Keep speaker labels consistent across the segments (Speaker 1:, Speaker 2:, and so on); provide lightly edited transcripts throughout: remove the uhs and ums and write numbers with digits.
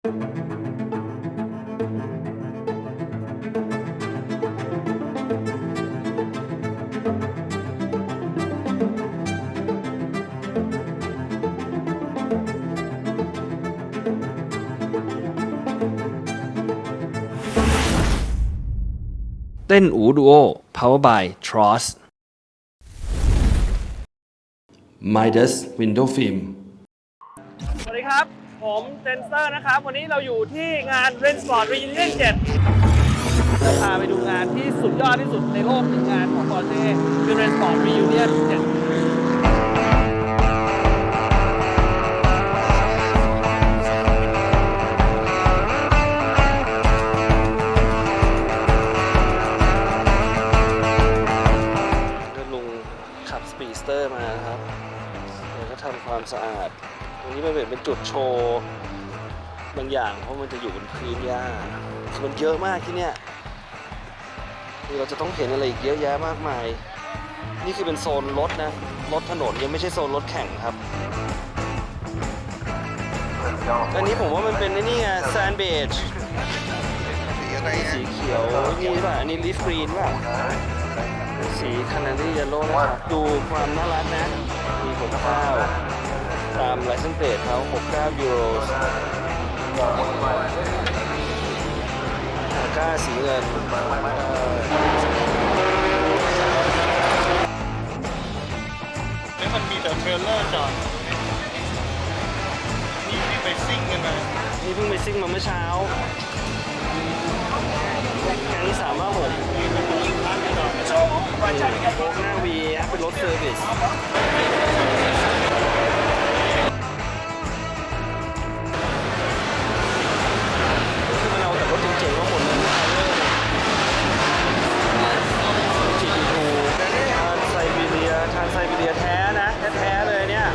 Speaker 1: เต้นอูดูโอ Power by Tross Midas Window Film
Speaker 2: สวัสดีครับผมเจนเซอร์นะครับวันนี้เราอยู่ที่งาน Rennsport Reunion 7จะพาไปดูงานที่สุดยอดที่สุดในโลกหนึ่งงานของ Porsche คือ Rennsport Reunion 7สปีดสเตอร์มาครับเดี๋ยวก็ทำความสะอาดตรงนี้มันเป็นจุดโชว์บางอย่างเพราะมันจะอยู่บนพื้นหญ้ามันเยอะมากที่เนี่ยคือเราจะต้องเห็นอะไรอีกเยอะแยะมากมายนี่คือเป็นโซนรถนะรถถนนยังไม่ใช่โซนรถแข่งครับอันนี้ผมว่ามันเป็นนี่ไงแซนด์เบจสีเขียวนี่ป่ะอันนี้ลีฟกรีนป่ะสีคานาดีเยลโล่นะครับดูความน่ารักนะมีผลข้าวตามไลเซนส์เพลทเขา69ยูโรก้าสีเงิน
Speaker 3: แล้วมันมีแต่เทรลเลอร์จอดนี่ไปซิ่งกันมา
Speaker 2: นี่เพิ่งไปซิ่งมาเมื่อเช้าแกงที่356โฟกหน้าวีเป็นรถเซอร์วิสคือมันเอาแต่รถเจ๋งๆมาหมดเลยGT2 ทางไซบีเรียแท้นะแท้ๆเลยเนี่ย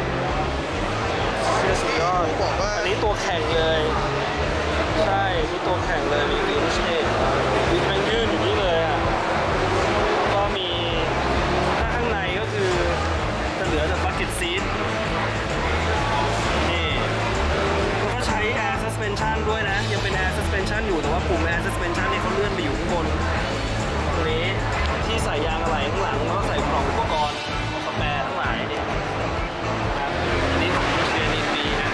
Speaker 2: เชื่อสุดยอดอันนี้ตัวแข่งเลยใช่นี่ตัวแข่งเลยมีวินเชดวินแมงยื่นอยู่นี่เลยอ่ะก็มีถ้าข้างในก็คือจะเหลือแต่บัคเก็ตซีทนี่แล้วก็ใช้ Air Suspension ด้วยนะยังเป็น Air Suspension อยู่แต่ว่าปุ่ม Air Suspension เนี่ยเขาเลื่อนไปอยู่ข้างบนตรงนี้ที่ใส่ยางอะไหล่ข้างหลังแล้วก็ใส่กล่องอุปกรณ์สแปร์ทั้งหลายนี่ครับอันนี้ของเชียร์นิปีนะ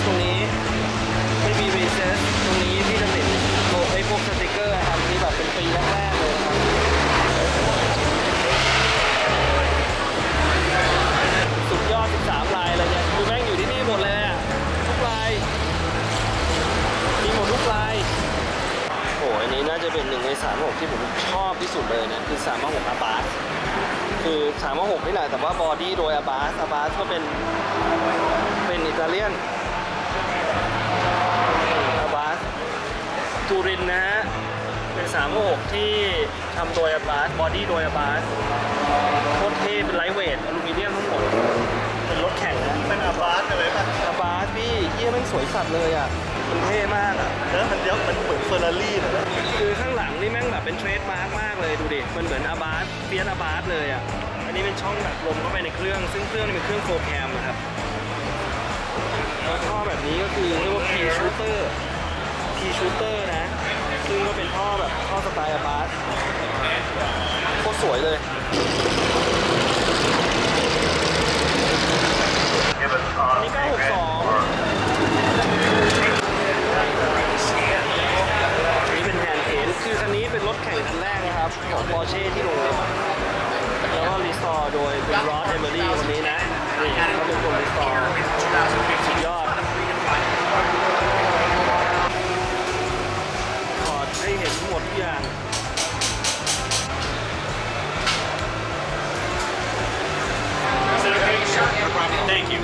Speaker 2: ตรงนี้ไม่มีรีเซสตรงนี้ที่จะติดโลโก้พวกสติกเกอร์ครับนี่แบบเป็นปีแรกๆเลยครับสุดยอด13ลายเลยเนี่ยคือแม่งอยู่ที่นี่หมดเลยอ่ะทุกลายมีหมดทุกลายโอ้ยอันนี้น่าจะเป็น1ใน36ที่ผมชอบที่สุดเลยนะคือ356อาบาสคือ356นี่แหละแต่ว่าบอดี้โดยอาบาสก็เป็นอิตาเลียนตูรินนะฮะเป็น356ที่ทำโดยอาบาสบอดี้โดยอาบาสโคตรเท่เป็นไลท์เวทอลูมิเนียมทั้งหมดเป็นรถแข่งนะ
Speaker 3: เป็นอาบาสกันเลยป่ะ
Speaker 2: อาบาสพี่เฮียมันสวยสัตว์เลยอ่ะมันเท่มากอ่ะ
Speaker 3: มันเยอะมันเหมือนเฟอร์รารี่นะ
Speaker 2: คือข้างหลังนี่แม่งแบบเป็นเทรดมาร์กมากเลยดูดิมันเหมือนอาบาสเฟียสอาบาสเลยอ่ะอันนี้เป็นช่องดักลมเข้าไปในเครื่องซึ่งเครื่องนี้เป็นเครื่องโฟร์แคมนะครับแล้วท่อแบบนี้ก็คือเรียกว่า P shooter นะซึ่งก็เป็นท่อแบบท่อสไตล์อาบาสโคตรสวยเลยอันนี้962นี่เป็นแฮนด์เทนคือคันนี้เป็นรถแข่งคันแรกนะครับของ Porsche ที่ลงเลยแล้วก็รีสตอร์โดยคุณรอสเอเมอรี่คนนี้นะนี่เขาเป็นคนรีสตอร์สุดยอดให้เห็นหมดทุกอย่าง
Speaker 3: Thank you.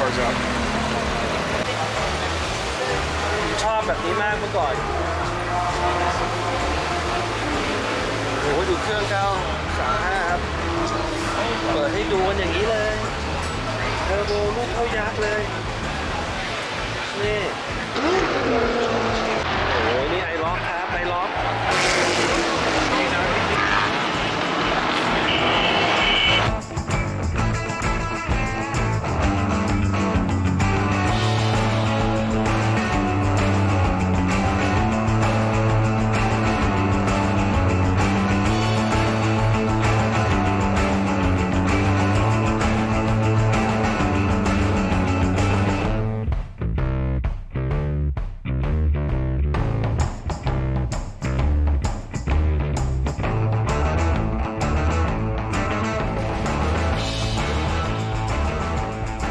Speaker 2: close up ชอบแบบนี้มากเมื่อก่อนโอ้โหดูเครื่อง935ครับเปิดให้ดูกันอย่างนี้เลยเทอร์โบลูกเท่ายักษ์เลยนี่โอ้โหนี่ไอล็อกครับไอล็อก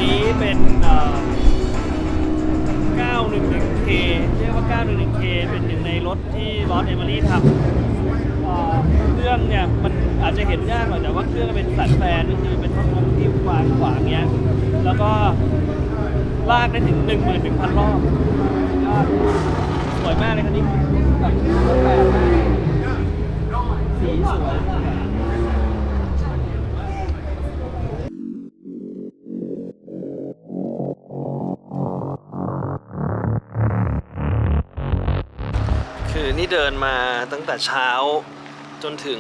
Speaker 2: นี้เป็น911K เรียกว่า 911K เป็นหนึ่งในรถที่ลอสเอมิลี่ทำเครื่องเนี่ยมันอาจจะเห็นยากหน่อยแต่ว่าเครื่องเป็นสันแฟนก็คือเป็นท่อนที่วางขวางเงี้ยแล้วก็ลากได้ถึง 11,000 รอบสวยมากเลยคันนี้แบบแปลกมากสีสวยคือนี่เดินมาตั้งแต่เช้าจนถึง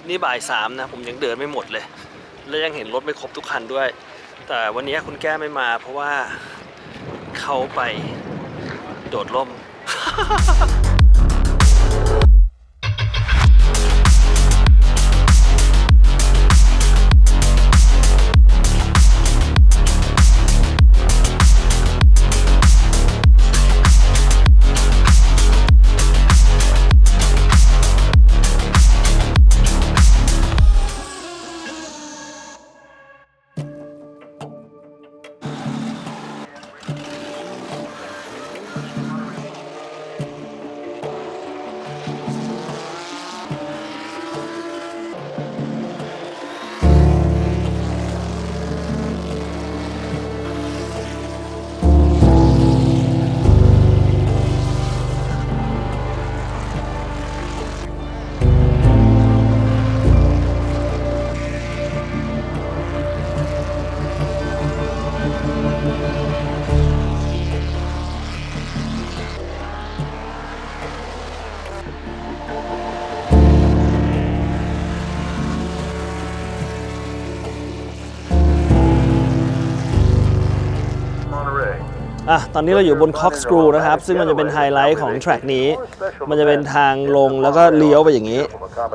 Speaker 2: นี่บ่าย3นะผมยังเดินไม่หมดเลยและยังเห็นรถไม่ครบทุกคันด้วยแต่วันนี้คุณแก้ไม่มาเพราะว่าเขาไปโดดร่ม ตอนนี้เราอยู่บน Corkscrew นะครับซึ่งมันจะเป็นไฮไลท์ของแทร็กนี้มันจะเป็นทางลงแล้วก็เลี้ยวไปอย่างนี้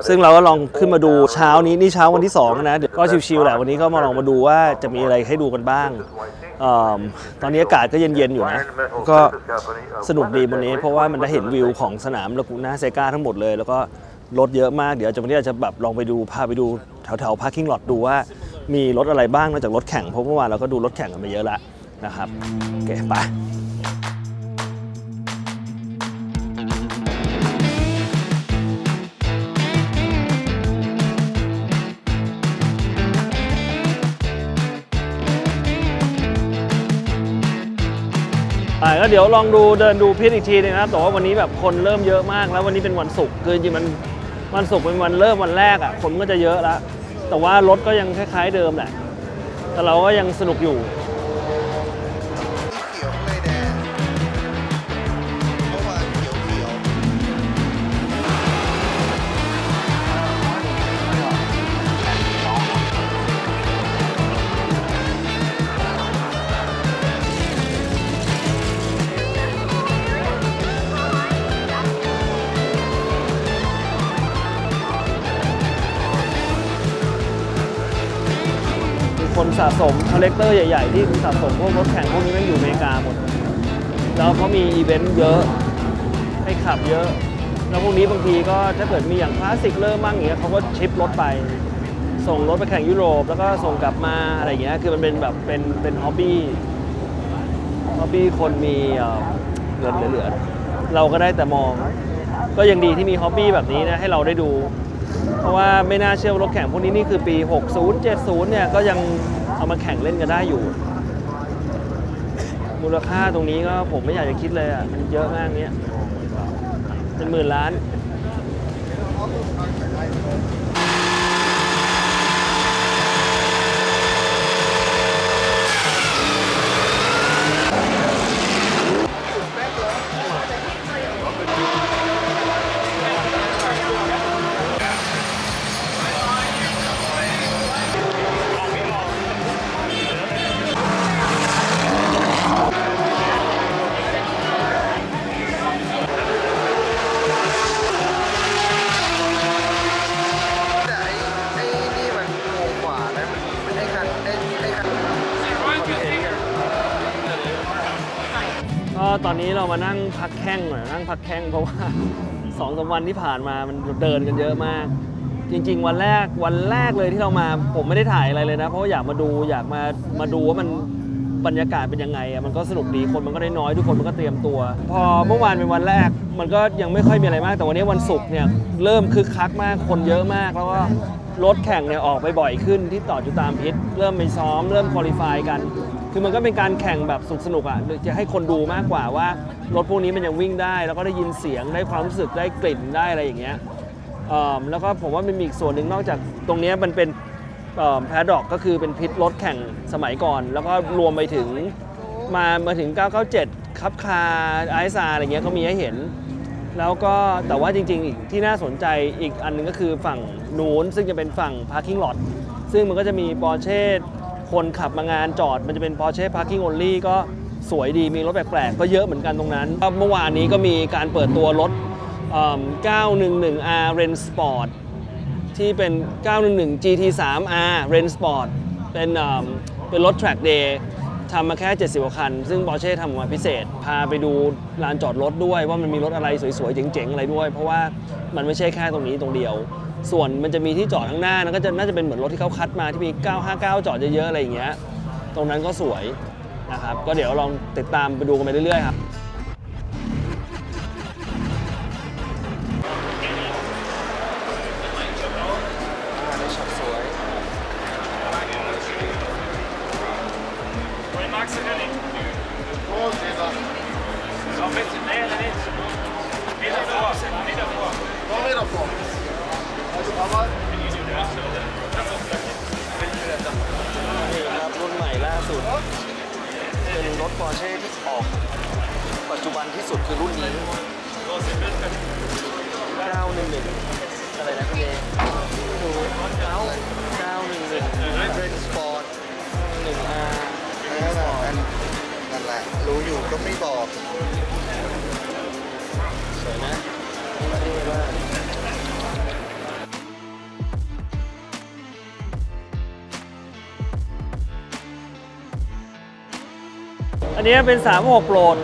Speaker 2: ซึ่งเราก็ลองขึ้นมาดูเช้านี้นี่เช้าวันที่2นะเดี๋ยวก็ชิวๆแหละวันนี้ก็มาลองมาดูว่าจะมีอะไรให้ดูกันบ้างตอนนี้อากาศก็เย็นๆอยู่นะก็สนุกดีวันนี้เพราะว่ามันได้เห็นวิวของสนามลากูน่าเซกาทั้งหมดเลยแล้วก็รถเยอะมากเดี๋ยววันนี้จะแบบลองไปดูพาไปดูแถวๆ parking lot ดูว่ามีรถอะไรบ้างนอกจากรถแข่งเพราะเมื่อวานเราก็ดูรถแข่งกันไปเยอะแล้วนะครับโอเคไปก็เดี๋ยวลองดูเดินดูพิษอีกทีนึงนะครับแต่ว่าวันนี้แบบคนเริ่มเยอะมากแล้ววันนี้เป็นวันศุกร์คือจริงๆมันวันศุกร์เป็นวันเริ่มวันแรกอ่ะคนก็จะเยอะแล้วแต่ว่ารถก็ยังคล้ายๆเดิมแหละแต่เราก็ยังสนุกอยู่คนสะสมคอลเลกเตอร์ใหญ่ๆที่สะสมพวกรถแข่งพวกนี้มันอยู่อเมริกาหมดแล้วเขามีอีเวนต์เยอะให้ขับเยอะแล้วพวกนี้บางทีก็ถ้าเกิดมีอย่างคลาสสิกเริ่มบ้างอย่างเงี้ยเขาก็ชิปรถไปส่งรถไปแข่งยุโรปแล้วก็ส่งกลับมาอะไรอย่างเงี้ยคือมันเป็นแบบเป็นฮ็อบบี้คนมีเงินเหลือๆเราก็ได้แต่มองก็ยังดีที่มีฮ็อบบี้แบบนี้นะให้เราได้ดูเพราะว่าไม่น่าเชื่อว่ารถแข่งพวกนี้นี่คือปี60 70เนี่ยก็ยังเอามาแข่งเล่นกันได้อยู่ มูลค่าตรงนี้ก็ผมไม่อยากจะคิดเลยอ่ะ มันเยอะมากเนี้ยเป็นหมื่นล้าน
Speaker 4: แต่ไอ้นี่มันโงงกว่านะมันไอ้คันไอ้คัน
Speaker 2: ก็ตอนนี้เรามานั่งพักแข้งหน่อยนั่งพักแข้งเพราะว่า 2-3 วันที่ผ่านมามันเดินกันเยอะมาก จริงๆวันแรกเลยที่เรามาผมไม่ได้ถ่ายอะไรเลยนะ เพราะว่าอยากมาดูว่ามันบรรยากาศเป็นยังไงอะมันก็สนุกดีคนมันก็ได้น้อยทุกคนมันก็เตรียมตัว พอเมื่อวานเป็นวันแรกมันก็ยังไม่ค่อยมีอะไรมากแต่วันนี้วันศุกร์เนี่ยเริ่มคึกคักมากคนเยอะมากแล้วก็รถแข่งเนี่ยออกไปบ่อยขึ้นที่ต่อจุฬาพิษเริ่มไปซ้อมเริ่มควอลิฟายกัน คือมันก็เป็นการแข่งแบบสนุกอ่ะจะให้คนดูมากกว่าว่ารถพวกนี้มันยังวิ่งได้ แล้วก็ได้ยินเสียงได้ความรู้สึกได้กลิ่นได้อะไรอย่างเงี้ยแล้วก็ผมว่ามันมีอีกส่วนหนึ่งนอกจากตรงนี้มันเป็นแพดด็อกก็คือเป็นพิษรถแข่งสมัยก่อน แล้วก็รวมไปถึงมาถึง 997 คับคาไอซาอะไรเงี้ยก็มีให้เห็น แล้วก็แต่ว่าจริงๆอีกที่น่าสนใจอีกอันนึงก็คือฝั่งนู้นซึ่งจะเป็นฝั่ง Parking Lot ซึ่งมันก็จะมี Porsche คนขับมางานจอดมันจะเป็น Porsche Parking Only ก็สวยดีมีรถแปลกๆก็เยอะเหมือนกันตรงนั้นเมื่อวานนี้ก็มีการเปิดตัวรถ 911R Ren Sport ที่เป็น 911 GT3R Ren Sport เป็นรถ Track Day ทำมาแค่ 70 กว่าคัน ซึ่ง Porsche ทำออกมาพิเศษ พาไปดูลานจอดรถด้วยว่ามันมีรถอะไรสวยๆ เจ๋งๆ อะไรด้วย เพราะว่ามันไม่ใช่แค่ตรงนี้ตรงเดียว ส่วนมันจะมีที่จอดข้างหน้านั่นก็น่าจะเป็นเหมือนรถที่เขาคัดมาที่มี 959 จอดเยอะๆ อะไรอย่างเงี้ย ตรงนั้นก็สวยนะครับ ก็เดี๋ยวลองติดตามไปดูกันไปเรื่อยๆ ครับ
Speaker 4: ในช็อตสวย
Speaker 2: นี่ครับรุ่นใหม่ล่าสุด เป็นรถ Porsche ที่ออกปัจจุบันที่สุดคือรุ่นนี้ 911 อะไรนะพี่เอดู911
Speaker 4: เป็นสปอร์ต
Speaker 2: 1R
Speaker 4: นั่นแหละรู้อยู่ก็ไม่บอก
Speaker 2: สวยนะเท่มากอันนี้เป็น 356 โปรด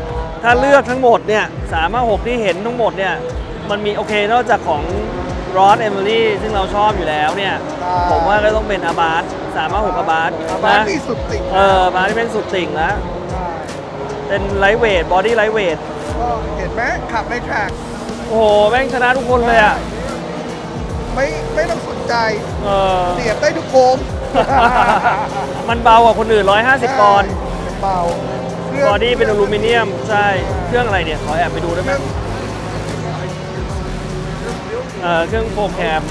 Speaker 2: ถ้าเลือกทั้งหมดเนี่ย 356 ที่เห็นทั้งหมดเนี่ย มันมีโอเคนอกจากของ Ross Emily ซึ่งเราชอบอยู่แล้วเนี่ย ผมว่าก็ต้องเป็นอาบาส356อาบาส
Speaker 4: บ้าน
Speaker 2: นะ
Speaker 4: ที่สุดติ่ง
Speaker 2: บาสที่เป็นสุดติ่งแล้ว เป็นไลท์เวท บอดี้ไลท์เวท
Speaker 4: ก็เห็นไหมขับในแทร็ก
Speaker 2: โอ้โห แม่งชนะทุกคนเลยอ่ะ
Speaker 4: ไม่ต้องสนใจ
Speaker 2: เออ
Speaker 4: เสียบได้ทุกโค้ง
Speaker 2: มันเบากว่าคนอื่น 150 ปอนด์
Speaker 4: เบา
Speaker 2: บอดี้เป็นอลูมิเนียม ใช่ เครื่องอะไรเนี่ย ขอแอบไปดูได้ไหมเครื่องโปรแคม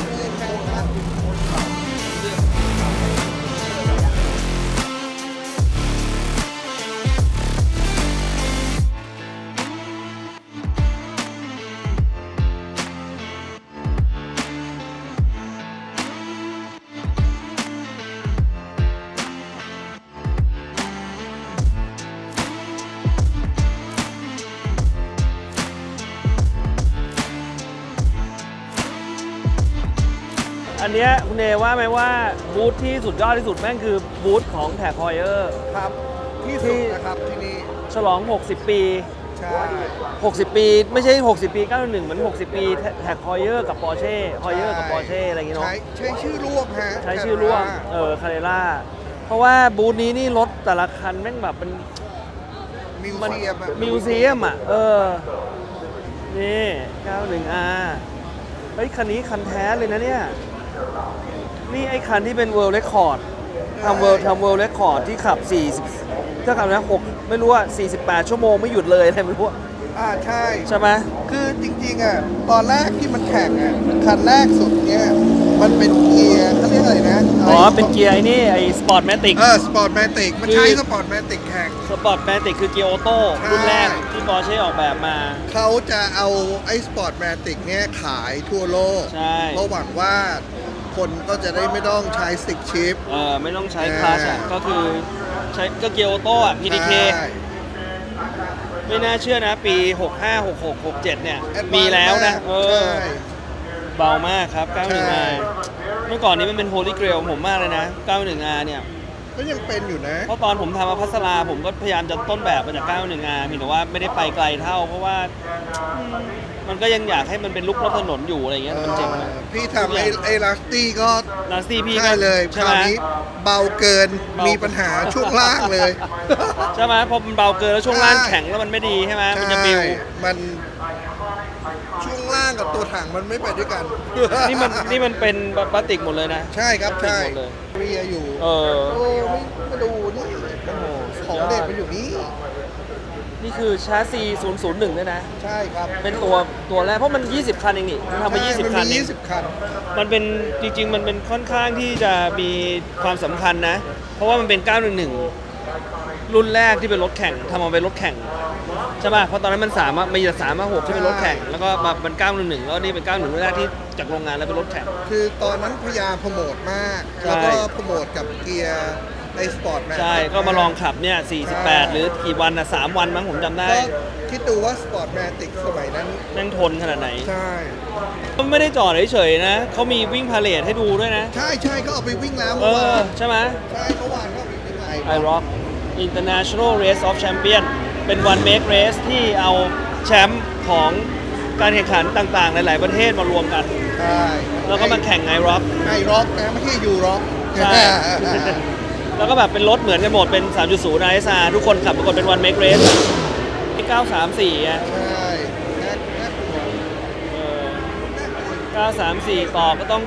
Speaker 2: อันเนี้ยคุณเอว่าไหมว่าบูธที่สุดยอดที่สุดแม่งคือบูธของแท็กฮอยเออร์
Speaker 4: ครับที่สุดนะครับที่นี่
Speaker 2: ฉลอง 60 ปี
Speaker 4: ใช่
Speaker 2: 60 ปีไม่ใช่ 60 ปี 91 เหมือน 60 ปีแท็กฮอยเออร์กับปอร์เช่ฮอยเออร์กับปอร์เช่อะไรอย่างเงี้ยเนาะ
Speaker 4: ใช้ชื่อร่วมฮะ
Speaker 2: ใช้ชื่อร่วมคาเรล่าเพราะว่าบูธนี้นี่รถแต่ละคันแม่งแบบเป็น
Speaker 4: มิวเซียมอะ
Speaker 2: มิวเซียมอ่ะนี่ 91R เฮ้ยคันนี้คันแท้เลยนะเนี่ย นี่ไอ้คันที่เป็น World Record ทำเวิลด์เรคคอร์ดที่ขับ40ถ้าขับนะ6ไม่รู้ว่า48 ชั่วโมงไม่หยุดเลยอะไรไม่รู้อะ
Speaker 4: ใช่
Speaker 2: ใช่ไหม
Speaker 4: คือจริงๆอ่ะตอนแรกที่มันแข่งอ่ะคันแรกสุดเนี่ยมันเป็นเกียร์เขาเรียกอะไรนะ
Speaker 2: อ๋อ เป็นเกียร์ไอ้นี่ไอ้สปอร์ตแมติก
Speaker 4: สปอร์ตแมติกมันใช้สปอร์ตแมติกแข่ง
Speaker 2: สปอร์ตแมติกคือเกียร์ออโต้
Speaker 4: ใช่
Speaker 2: รุ่นแรกที่บอร์เช่ออกแบบมา
Speaker 4: เขาจะเอาไอ้สปอร์ตแมติกเนี่ยขายทั่วโลก
Speaker 2: ใช่
Speaker 4: เพราะหวังว่าคนก็จะได้ไม่ต้องใช้สติ๊กชิป
Speaker 2: ไม่ต้องใช้คลัตช์อ่ะ ก็คือใช้ก็เกียร์ออโต้อ่ะ PDK
Speaker 4: ใช่
Speaker 2: ไม่น่าเชื่อนะ ปี 65 66 67 เนี่ย
Speaker 4: Advance
Speaker 2: มีแล้วนะ
Speaker 4: มากใช่
Speaker 2: เบามากครับ
Speaker 4: ใช่
Speaker 2: 91R เมื่อก่อนนี้มันเป็น Holy Grail ของผมมากเลยนะ 91R เนี่ย
Speaker 4: ก็ยังเป็นอยู่นะ
Speaker 2: เพราะตอนผมทำอภัสราผมก็พยายามจะต้นแบบมาจาก 91R เพียงแต่ว่าไม่ได้ไปไกลเท่า เพราะว่ามันก็ยังอยากให้มันเป็นลุกรถถนนอยู่อะไรเงี้ยมันเจ๋งนะ
Speaker 4: พี่ทำไอ้ลัสตี้ก็
Speaker 2: ลาสตี้พี่ก็
Speaker 4: ใช่เลยค
Speaker 2: ใช่
Speaker 4: รา
Speaker 2: ไห
Speaker 4: ว
Speaker 2: ม
Speaker 4: นี้เบาเกิน
Speaker 2: เบามี
Speaker 4: มีปัญหาช่วงล่างเลย
Speaker 2: ใช่ไหมพอมันเบาเกินแล้วช่วงล่างแข็งแล้วมันไม่ดีใช่ไหมมันจะบิว
Speaker 4: ใช่มันช่วงล่างกับตัวถังมันไม่ไปด้วยกัน
Speaker 2: นี่มันเป็นพลาสติกหมดเลยนะ
Speaker 4: ใช่ครับใช่
Speaker 2: หมดเลย
Speaker 4: เรียอยู่
Speaker 2: เออ
Speaker 4: โอ้ไม่ดูนี่ของเด็ดมันอยู่นี่
Speaker 2: นี่คือชาร์ซี001ด้วยนะ
Speaker 4: ใช่ครับ
Speaker 2: เป็นตัวแรก เพราะมัน 20 คันเองนี่มันทำมา
Speaker 4: ใช่
Speaker 2: 20
Speaker 4: มัน
Speaker 2: คัน
Speaker 4: มี
Speaker 2: เอง
Speaker 4: 20 คัน
Speaker 2: มันเป็นจริง ๆ มันเป็นค่อนข้างที่จะมีความสำคัญนะ เพราะว่ามันเป็น 911 รุ่นแรกที่เป็นรถแข่งทำมาเป็นรถแข่งใช่ป่ะเพราะตอนนั้นมันมีแต่356ที่เป็นรถแข่งแล้วก็มาเป็น 911 แล้วนี่เป็น 911 รุ่นแรกที่จากโรงงานแล้วเป็นรถแข่ง
Speaker 4: คือตอนนั้นพยายามโปรโมทมาก
Speaker 2: ใช่
Speaker 4: แล้วก็โปรโมทกับเกียร์ในสปอร์ตแมน
Speaker 2: ใช่ก็มาลองขับเนี่ย 48 หรือกี่วันนะ3 วันมั้งผมจำได้
Speaker 4: ก็คิดดูว่าสปอร์ตแมนติกสมัยนั้น
Speaker 2: แม่งทนขนาดไหน
Speaker 4: ใช่
Speaker 2: มันไม่ได้จอดเฉยๆนะเขามีวิ่งพาเลทให้ดูด้วยนะ
Speaker 4: ใช่ใช่ก็เอาไปวิ่งแล้ว
Speaker 2: เอ
Speaker 4: เมื่อวา
Speaker 2: อน ใช่ไหม
Speaker 4: ใช่เมื่อวานก็เอาไปวิ่งไง
Speaker 2: ไอร็อก International Race of Champion เป็น one make race ที่เอาแชมป์ของการแข่งขันต่างๆ หลาย ๆ ประเทศมารวมกัน
Speaker 4: ใช่
Speaker 2: แล้วก็มาแข่งไอร็อก
Speaker 4: ไอร็อกนะไม่ใช่ยูร็อก
Speaker 2: ใช่ แล้วก็แบบเป็นรถเหมือนกันหมดเป็น 3.0 ISR ทุกคนขับปรากฏเป็น one make race ที่934อ่ะ
Speaker 4: ใช่น่ากลัว
Speaker 2: เออ934 ต่อก็ต้อง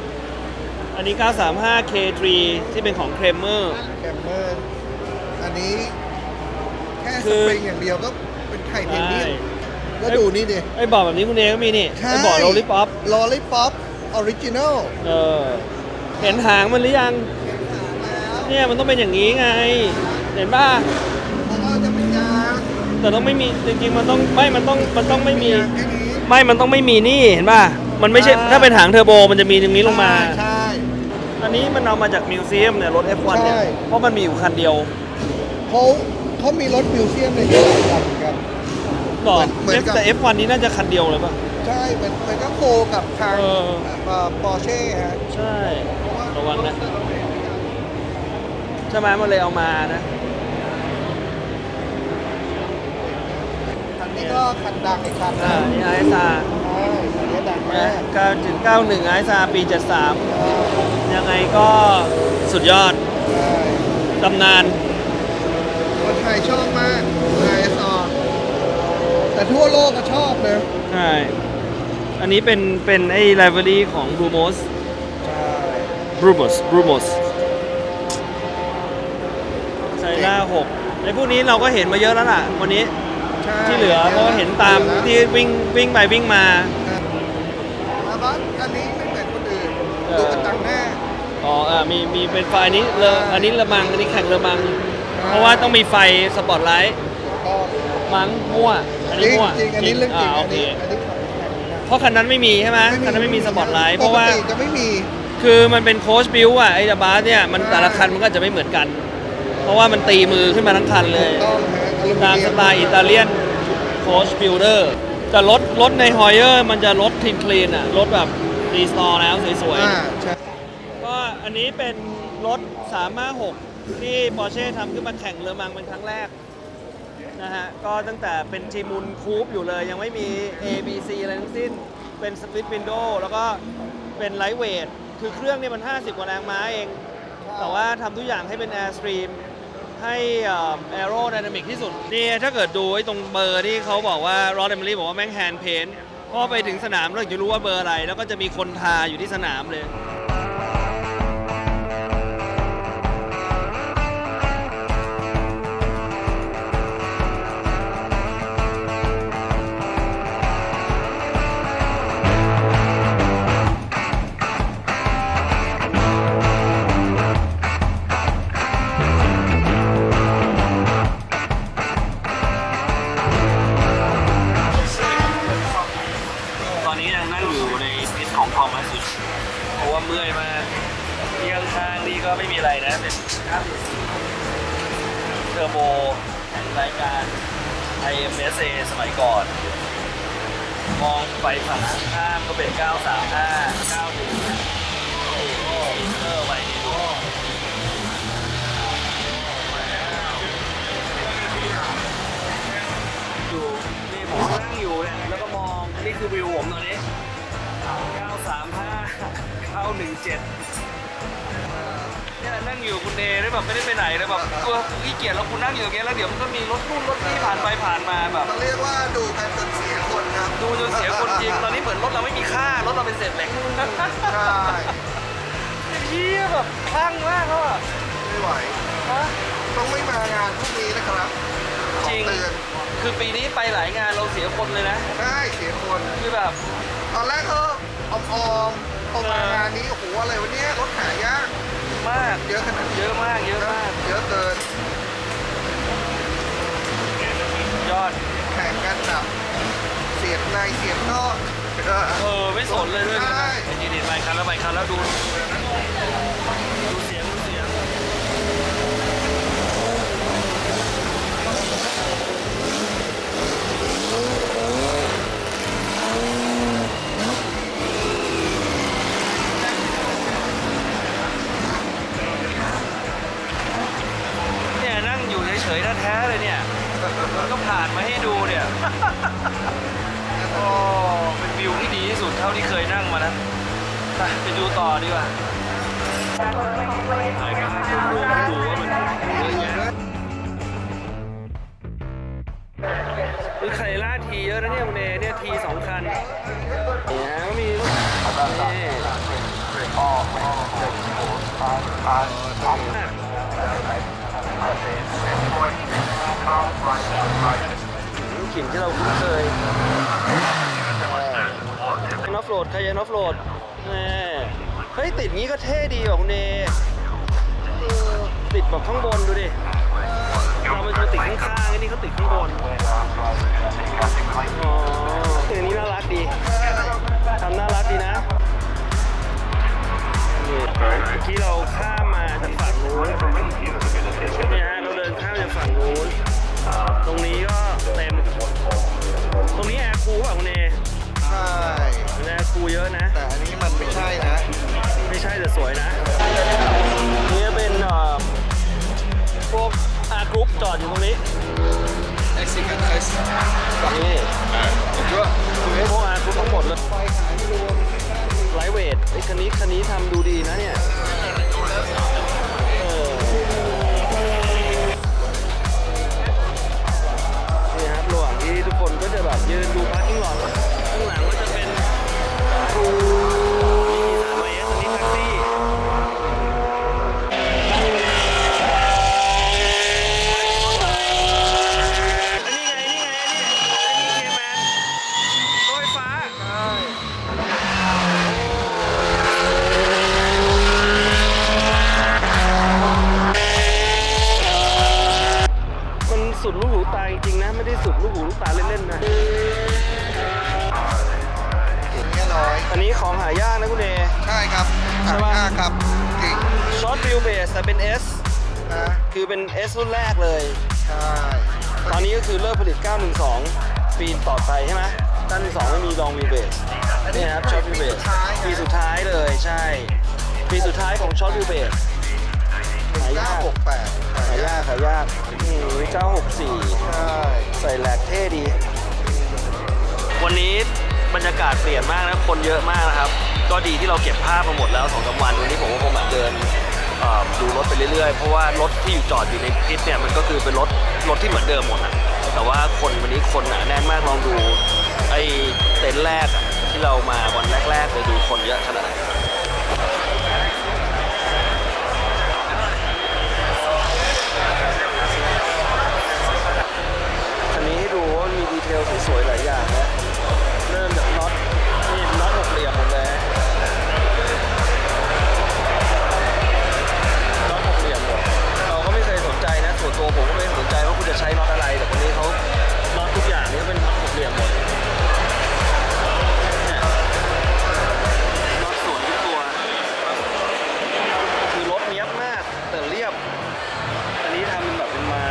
Speaker 2: 935 อันนี้ 935 K3 ที่เป็นของเครมเมอร์
Speaker 4: แคมเมอร์อันนี้แค่ส
Speaker 2: คือ
Speaker 4: ปริงอย่างเดียวก็เป็นไข่เทนเนีย
Speaker 2: ใช่
Speaker 4: มแล้วดูนี่ดิ
Speaker 2: ไอ้บอกแบบนี้คุณเอก็มีนี่ไอ้บอกโรลลี่ป๊อป
Speaker 4: ลอลี่ป๊อปออริจินอล
Speaker 2: เห็นหางมันหรือยัง เนี่ยมันต้องเป็นอย่างนี้ไง เห็นป่ะ
Speaker 4: แล้วก็จะเป็นยาง
Speaker 2: แต่ต้องไม่มีจริงๆมันต้องมันต้องไม่มี
Speaker 4: แค่นี้
Speaker 2: มันต้องไม่มีนี่เห็นป่ะ มันไม่ใช่ถ้าเป็นหางเทอร์โบมันจะมีตรงนี้ลงมา
Speaker 4: ใช่
Speaker 2: อันนี้มันเอามาจากมิวเซียมเนี่ยรถ F1 เนี่ย
Speaker 4: ใช่
Speaker 2: เพราะมันมีอยู่คันเดียว
Speaker 4: เขามีรถมิวเซียมในที่หลายคันเหมือนกัน
Speaker 2: ต่อ
Speaker 4: เหมือนกับ
Speaker 2: แต่ F1 นี้น่าจะคันเดียวเลยป่ะ
Speaker 4: ใช่มันก็โคกับทาง
Speaker 2: เออ
Speaker 4: ปอร์เช่ฮะ
Speaker 2: ใช่ ระวังนะใช่ไหมมันเลยเอามานะ
Speaker 4: คันนี้ก็คันดังอีกคันนะ
Speaker 2: นี่ ISR
Speaker 4: ใช่คันนี้ดังมาก
Speaker 2: 991 ISR ปี 73 ยังไงก็สุดยอด
Speaker 4: ใช่
Speaker 2: ตำนาน
Speaker 4: คนไทยชอบมาก ISR แต่ทั่วโลกก็ชอบนะ
Speaker 2: ใช่ อันนี้เป็นไอ้ไลบรารีของ Brumos
Speaker 4: ใช่
Speaker 2: Brumos ไซล่า6ไอ้พวกนี้เราก็เห็นมาเยอะแล้วล่ะ วันนี้
Speaker 4: ใช่
Speaker 2: ที่เหลือเพราะว่าเห็นตามที่วิ่งไปวิ่งมา
Speaker 4: แล้วก็อันนี้ไม่เหมือนคนอื่น
Speaker 2: เออ
Speaker 4: ดูกระตังหน้า
Speaker 2: อ๋อมีเป็นไฟอันนี้อันนี้เลอมัง อันนี้แข่งเลอมัง เพราะว่าต้องมีไฟสปอตไลท์
Speaker 4: ก็
Speaker 2: มังมั่ว อัน
Speaker 4: จ
Speaker 2: นี้
Speaker 4: ริง
Speaker 2: มั่ว
Speaker 4: จริงอันนี้เรื่องจริง
Speaker 2: โอ
Speaker 4: อัน
Speaker 2: เค
Speaker 4: นี้ของแข็งนะ
Speaker 2: เพราะคันนั้นไม่มีใช่ไหมคันนั้นไม่มีสปอตไลท์เพราะว่า
Speaker 4: ปกติจะไม่มี
Speaker 2: คือมันเป็นโค้ชบิวอะไอ้ดาบาสเนี่ยมันแต่ละคันมันก็จะไม่เหมือนกัน เพราะว่ามันตีมือขึ้นมาทั้งคันเลย
Speaker 4: ต้องฮะอลูมิ
Speaker 2: ตาม
Speaker 4: เนี
Speaker 2: ส
Speaker 4: ยม
Speaker 2: ไตล์อิตาเลียนโค้ชบิลเดอร์แต่รถในฮอยเออร์มันจะรถคลีนอะรถแบบรีสตอร์แล้วสวย
Speaker 4: ใช่
Speaker 2: ๆ ก็อันนี้เป็นรถ 356 ที่ปอร์เช่ทำขึ้นมาแข่งเลอมังเป็นครั้งแรกนะฮะก็ตั้งแต่เป็นจีมุนคูปอยู่เลยยังไม่มี A B C อะไรทั้งสิ้นเป็นสปลิตวินโดว์แล้วก็เป็นไลท์เวทคือเครื่องเนี่ยมัน 50 กว่าแรงม้าเอง แต่ว่าทำทุกอย่างให้เป็นแอร์สตรีมให้แอโรไดนามิกที่สุดนี่ถ้าเกิดดูไอ้ตรงเบอร์ที่เขาบอกว่ารอดเอมิลี่บอกว่าแม่งแฮนด์เพนท์พอไปถึงสนามเราจะรู้ว่าเบอร์อะไร แล้วก็จะมีคนทาอยู่ที่สนามเลย อร์โบแห่งรายการ IMSA สมัยก่อน มองไปฝั่งข้ามก็เป็น 935 91ไว้ดีดูอยู่นี่ผมนั่งอยู่เนี่ยแล้วก็มองนี่คือวิวผมตอนนี้ 935 917เนี่ยนั่งอยู่คุณเนได้แบบไม่ได้ไปไหนเลยแบบตัวขี้เกียจแล้วคุณนั่งอยู่อย่างเงี้ยแล้วเดี๋ยวมันก็มีรถนู่นรถนี่ผ่านไปผ่านมาแบบ
Speaker 4: เขาเรียกว่าดูกันจนเสียคนครับ
Speaker 2: ดูจนเสียคนจริงตอนนี้เหมือนรถเราไม่มีค่ารถเราเป็นเศษเหล็ก
Speaker 4: ใช่
Speaker 2: เฮียแบบคลั่งมากเขาอะ
Speaker 4: ไม่ไหว
Speaker 2: ฮะ
Speaker 4: ต้องไม่มางานพรุ่งนี้นะครับ
Speaker 2: จริง
Speaker 4: เตือน
Speaker 2: คือปีนี้ไปหลายงานเราเสียคนเลยนะ
Speaker 4: ใช่เสียคน
Speaker 2: คือแบบ
Speaker 4: ตอนแรกก็ออมๆพอมางานนี้โอ้โหอะไรวันนี้รถหายาก
Speaker 2: มาก
Speaker 4: เยอะขนาดนี้
Speaker 2: เยอะมากเยอะมาก
Speaker 4: เยอะเกิน
Speaker 2: ยอด
Speaker 4: แข่งกันแบบเสียบในเสียบนอก
Speaker 2: ไม่สนเลยด้วย
Speaker 4: ใช่
Speaker 2: ไอ้นี่ไปคันแล้วดูเสียงเนี่ยนั่งอยู่เฉยๆแท้ๆเลยเนี่ยก็ผ่านมาให้ดูเนี่ย โอ้เป็นวิวที่ดีที่สุดเท่าที่เคยนั่งมานะไปดูต่อดีกว่าถ่ายภาพรวมๆให้ดูว่ามันเยอะแยะคือไคล่าทีเยอะนะเนี่ยคุณเอเนี่ยที2 คันนี่ฮะก็มีลูกขิงที่เราคุ้นเคยนอฟโหลดใครจะนอฟโหลดเฮ้ยติดงี้ก็เท่ดีว่ะคุณเอติดแบบข้างบนดูดิเราไปติดข้างๆไอ้นี่เขาติดข้างบนอ๋ออันนี้น่ารักดีทำน่ารักดีนะนี่เมื่อกี้เราข้ามมาจากฝั่งนู้นเนี่ยฮะเราเดินข้ามจากฝั่งนู้นตรงนี้ก็เต็มตรงนี้แอร์คูลป่ะคุณเอ
Speaker 4: ใช่
Speaker 2: แอร์คูลเยอะนะ
Speaker 4: แต่อันนี้มันไม่ใช่นะ
Speaker 2: ไม่ใช่แต่สวยนะนี่เป็นพวกอาร์กรุ๊ปจอดอยู่ตรงนี้นี่พวกอาร์กรุ๊ปทั้งหมดเลยไลท์เวทไอ้คันนี้ทำดูดีนะเนี่ยนี่ครับระหว่างที่ทุกคนก็จะแบบยืนดูพาร์กิ้งลอตข้างหลังก็จะเป็นคูมี3 IS อันนี้แท็กซี่สุดลูกหูตาจริงๆนะไม่ได้สุดลูกหูลูกตาเล่นๆนะ
Speaker 4: เก่งแค่ร้อย
Speaker 2: อันนี้ของหายากนะคุณเอ
Speaker 4: ใช่ครับ
Speaker 2: ใช่
Speaker 4: หา
Speaker 2: ปะ
Speaker 4: ยากครับเก่ง
Speaker 2: ช็อตวิวเบสแต่เป็น S
Speaker 4: นะ
Speaker 2: คือเป็น S รุ่นแรกเลย
Speaker 4: ใช่
Speaker 2: ตอนนี้ก็คือเลิกผลิต 912 ปีต่อไปใช่ไหม912ไม่มีลองวิวเบสนี่ครับช็อตวิวเบสปีสุดท้ายเลยใช่ ปีสุดท้ายของช็อตวิวเบสหายาก
Speaker 4: 968
Speaker 2: หายาก964
Speaker 4: ใช่
Speaker 2: ใส่แหลกเท่ดี วันนี้บรรยากาศเปลี่ยนมากนะคนเยอะมากนะครับก็ดีที่เราเก็บภาพมาหมดแล้ว2-3 วันวันนี้ผมก็คงแบบเดินดูรถไปเรื่อยๆเพราะว่ารถที่อยู่จอดอยู่ในพิษเนี่ยมันก็คือเป็นรถที่เหมือนเดิมหมดนะแต่ว่าวันนี้คนหนาแน่นมากลองดูไอ้เต็นท์แรกที่เรามาวันแรกๆเลยดูคนเยอะขนาดไหนอันนี้ให้ดูว่ามีดีเทลสวยๆหลายอย่างนะเริ่มจากน็อตนี่น็อต6 เหลี่ยมหมดเลยน็อต6 เหลี่ยมหมดเราก็ไม่เคยสนใจนะส่วนตัวผมก็ไม่สนใจว่าคุณจะใช้น็อตอะไรแต่คนนี้เขาน็อตทุกอย่างนี่เป็นน็อต6 เหลี่ยมหมดเนี่ยน็อตสวยทุกตัวคือรถเนี้ยบมากแต่เรียบอันนี้ทำเป็นแบบเป็นไม้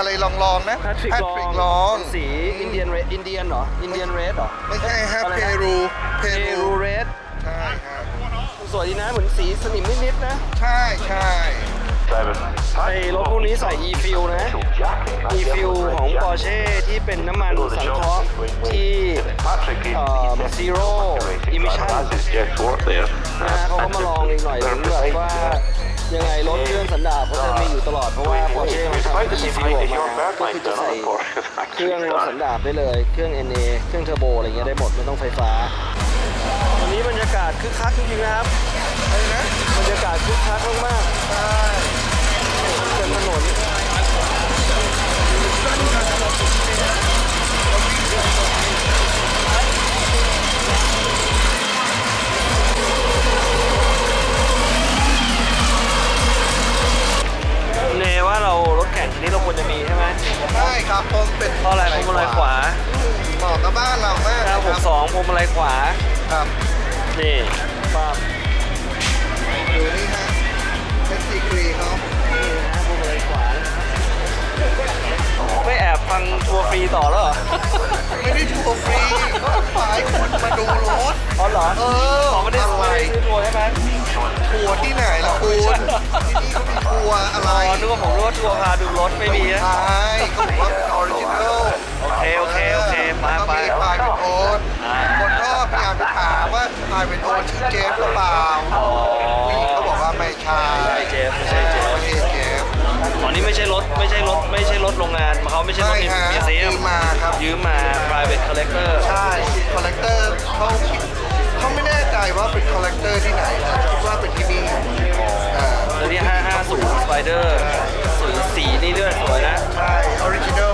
Speaker 4: อะไรลองๆนะ
Speaker 2: แพทริก
Speaker 4: ลอง
Speaker 2: สีอินเดียนเรดอินเดียนเหรออินเดียนเรดเหรอ
Speaker 4: ไม่ใช่ฮะ
Speaker 2: อะไร
Speaker 4: เพ
Speaker 2: นะ
Speaker 4: รู
Speaker 2: เพรูเรด
Speaker 4: ใช่ครับ
Speaker 2: สวยดีนะเหมือนสีสนิมนิดๆนะ
Speaker 4: ใช่ใช่
Speaker 2: ไอ้รถพวกนี้ใส่ e-fuel นะ e-fuel ของ Porsche ที่เป็นน้ำมันสังเคราะห์ที่zero emission นะเขาก็มาลองอีกหน่อยถึงแบบว่ายังไงรถเครื่องสันดาปเขาจะมีอยู่ตลอดเพราะว่า Porsche มันทำเป็น e-fuel ออกมาก็คือจะใส่เครื่องรถสันดาปได้เลยเครื่อง NA เครื่องเทอร์โบอะไรเงี้ยได้หมดไม่ต้องไฟฟ้าวันนี้บรรยากาศคึกคักจริงๆนะครับ
Speaker 4: อะไรนะ
Speaker 2: บรรยากาศคึกคักมากๆ
Speaker 4: ใช่
Speaker 2: เต็มถนนเนว่าเรารถแข่งคันนี้เราควรจะมีใช่ไหม
Speaker 4: ใช่ครับผมเป็น
Speaker 2: เพราะอะไรพวงมาลัยขวา
Speaker 4: เหมาะกับบ้านเรามากเลยครับ
Speaker 2: 962พวงมาลัยขวา
Speaker 4: ครับ
Speaker 2: นี่ป้าบ
Speaker 4: ดูนี่ฮะเป็นดีกรีเขา
Speaker 2: นี่นะพวงมาลัยขวาไม่แอบฟังทัวร์ฟรีต่อแล้วเหรอ
Speaker 4: ไม่ได้ทัวร์ฟรีก็ฝ่ายคนมาดูรถ
Speaker 2: อ๋อเหรอ
Speaker 4: อ๋อ
Speaker 2: ไม่ได้
Speaker 4: อะไร
Speaker 2: ซื้อทัวร์ใช่ไหม
Speaker 4: ทัวร์ที่ไหนล่ะคุณที่นี่เขามีทัวร์อะไร
Speaker 2: อ๋อนึกว่าผมรู้ว่าทัวร์พาดูรถไม่มีนะ
Speaker 4: ใช่ก็บอกว่าเป็นออริจินัล
Speaker 2: โอเคมา
Speaker 4: ก็
Speaker 2: ไป
Speaker 4: มีพายเป็นโอนคนก็พยายามไปถามว่าพายเป็นโอนชื่อเจฟหรือเปล่าผู้หญิงก็บอกว่าไม่ใช่
Speaker 2: ไม่เจฟไม่ใช่เจฟ
Speaker 4: ไม่ใช่เจฟ
Speaker 2: อ๋อนี่ไม่ใช่รถโรงงานเขาไม่ใช่รถ
Speaker 4: ใช่ฮะ
Speaker 2: มิวเซียม
Speaker 4: ยืมมาครับ
Speaker 2: ยืมมา private collector
Speaker 4: ใช่คอลเลกเตอร์เขาไม่แน่ใจว่าเป็นคอลเลกเตอร์ที่ไหนนะคิดว่าเป็นที่นี่อ่า
Speaker 2: ตัวนี้550 Spider สีนี่ด้วยสวยนะ
Speaker 4: ใช่ออริจินัล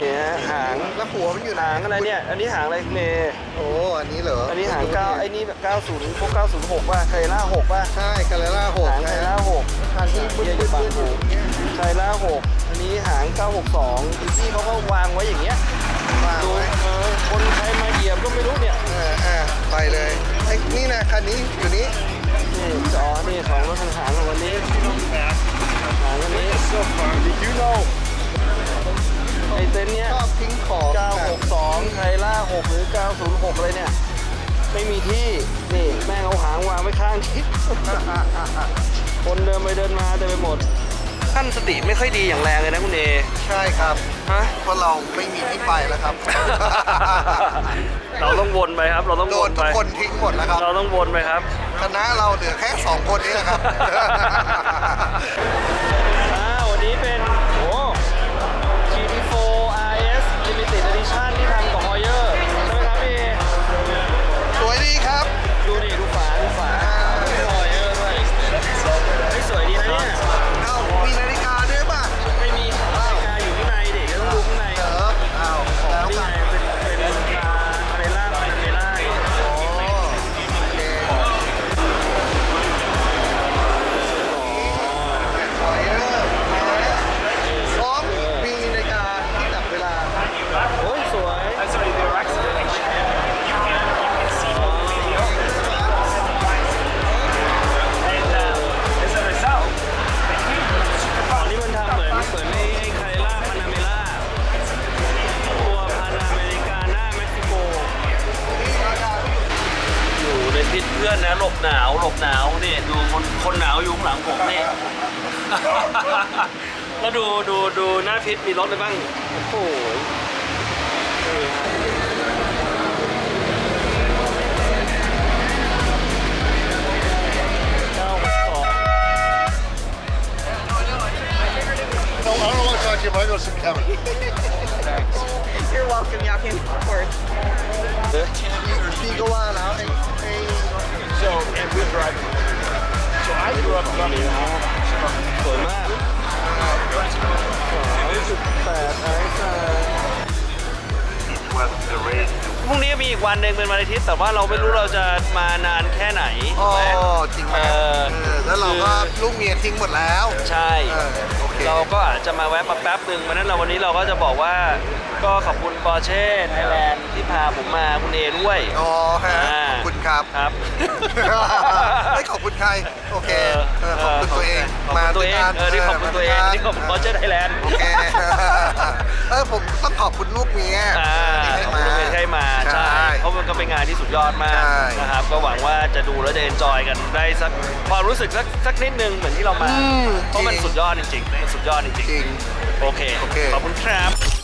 Speaker 2: เนี่ยหาง
Speaker 4: แล้วหัวมันอยู่ไหน
Speaker 2: หางอะไรเนี่ย อันนี้หางอะไรเมย์
Speaker 4: โอ้อันนี้เหรอ
Speaker 2: อั
Speaker 4: อั
Speaker 2: นนี้หาง9ไอ้นี่แบบ90พวก906ป่ะไคล่า6ป่ะ
Speaker 4: ใช่กาเลล่าหก
Speaker 2: หางไคล่า6
Speaker 4: ทางที่บึ้นบึ้นบึ้นอยู่เนี่ย
Speaker 2: ไคล่า6อันนี้หาง962ที่เขาก็วางไว้อย่างเงี้ย
Speaker 4: วาง
Speaker 2: ดู
Speaker 4: ไว้
Speaker 2: คนใครมาเหยียบก็ไม่รู้เนี่ย
Speaker 4: ไปเลยไอ้นี่นะคันนี้อยู่นี้
Speaker 2: นี่จอนี่ของรถทางหางของวันนี้หางวันนี้ Did you know ไอเต็นท์เนี้ย
Speaker 4: ชอบทิ้งของ
Speaker 2: 962ไทล่า6หรือ 906อะไรเนี่ย ไม่มีที่ นี่แม่งเอาหางวางไว้ข้างที่ คนเดินไปเดินมาเต็มไปหมดท่านสติไม่ค่อยดีอย่างแรงเลยนะคุณเอ
Speaker 4: ใช่ครับ
Speaker 2: ฮะ
Speaker 4: เพราะเราไม่มีที่ไปแล้วครับ
Speaker 2: เราต้องวนไปครับ เราต้อง
Speaker 4: โด
Speaker 2: วน น
Speaker 4: ทุ
Speaker 2: ไป
Speaker 4: กคนทิ้งหมดแล้วครับ
Speaker 2: เราต้องวนไปครับ
Speaker 4: คณะเราเหลือแค่ 2 คนนี้แหละครับ
Speaker 2: วันนี้เป็นโอ้ GT4 RS Limited Edition ที่ทำกับ Heuer ใช่ไหมครับพี่
Speaker 4: สวยดีครับ
Speaker 2: ดูดิดูฝาเป็น Heuer ด้วยไม่สวยดีนะเนี่ย
Speaker 4: เอ้ามีนาฬิกาด้วยป่ะ
Speaker 2: ไม่มีนาฬิกาอยู่ข้างในเด็กก็ต้องดูข้างใน
Speaker 4: เอออ้าวแล้ว
Speaker 2: นี่
Speaker 4: กั
Speaker 2: ไง
Speaker 4: น
Speaker 2: เป็นคาเรล่าพานาเมล่า
Speaker 4: อ๋อโอเคขอเยอะพร้อมมีนาฬิกาที่จับเวลา
Speaker 2: โอ้ยสวย อ๋อนี่มันทำเหมือนไอ้คาเรล่าพานาเมล่าตัวพานาเมริกาหน้าเม็กซิโก อยู่ในทิศเพื่อนนะหลบหนาวนี่ดูคนหนาวอยู่ข้างหลังผมนี่ แล้วดูหน้าพิษมีรถเลยบ้างโอ้โหนี่ฮะ
Speaker 3: No, I don't want to talk to you, but I know some Kevin.
Speaker 5: You're welcome. Y'all can work.
Speaker 4: พี่ก็ว่าแล้วไอ้
Speaker 3: So, and we're driving. So I grew up coming home.
Speaker 2: สวยมาก2.8ไอซ์พรุ่งนี้มีอีกวันหนึ่งเป็นวันอาทิตย์แต่ว่าเราไม่รู้เราจะมานานแค่ไหน
Speaker 4: อ๋
Speaker 2: ถู
Speaker 4: อก
Speaker 2: ไหม
Speaker 4: จริงไหม
Speaker 2: เออ
Speaker 4: แล้วเราก็ลูกเมียทิ้งหมดแล้ว
Speaker 2: ใช่
Speaker 4: โอเค
Speaker 2: เรา เราก็อาจจะมาแวะมาแป๊บหนึ่งเพราะฉะนั้นวันนี้เราก็จะบอกว่าก็ขอบคุณ Porsche Thailand ที่พาผมมาคุณเอด้วย
Speaker 4: อ๋อฮะ
Speaker 2: อ่า
Speaker 4: ขอบคุณครับ
Speaker 2: ครับ
Speaker 4: ไม่ขอบคุณใครโอเคขอบคุณตัวเอง
Speaker 2: ขอบคุณตัวเองที่ขอบคุณตัวเองที่ขอบคุณ Porsche Thailand
Speaker 4: โอเคผมต้องขอบคุณลูกเมีย
Speaker 2: ที่ให้มาใช่เพราะมันก็เป็นงานที่สุดยอดมาก
Speaker 4: ใช่
Speaker 2: นะครับก็หวังว่าจะดูแล้วจะเอนจอยกันได้สักความรู้สึกสักนิดนึงเหมือนที่เรามาเพราะมันสุดยอดจริงๆมันสุดยอดจริง
Speaker 4: จริง
Speaker 2: ๆโอเค
Speaker 4: โอเค
Speaker 2: ขอบคุณครับ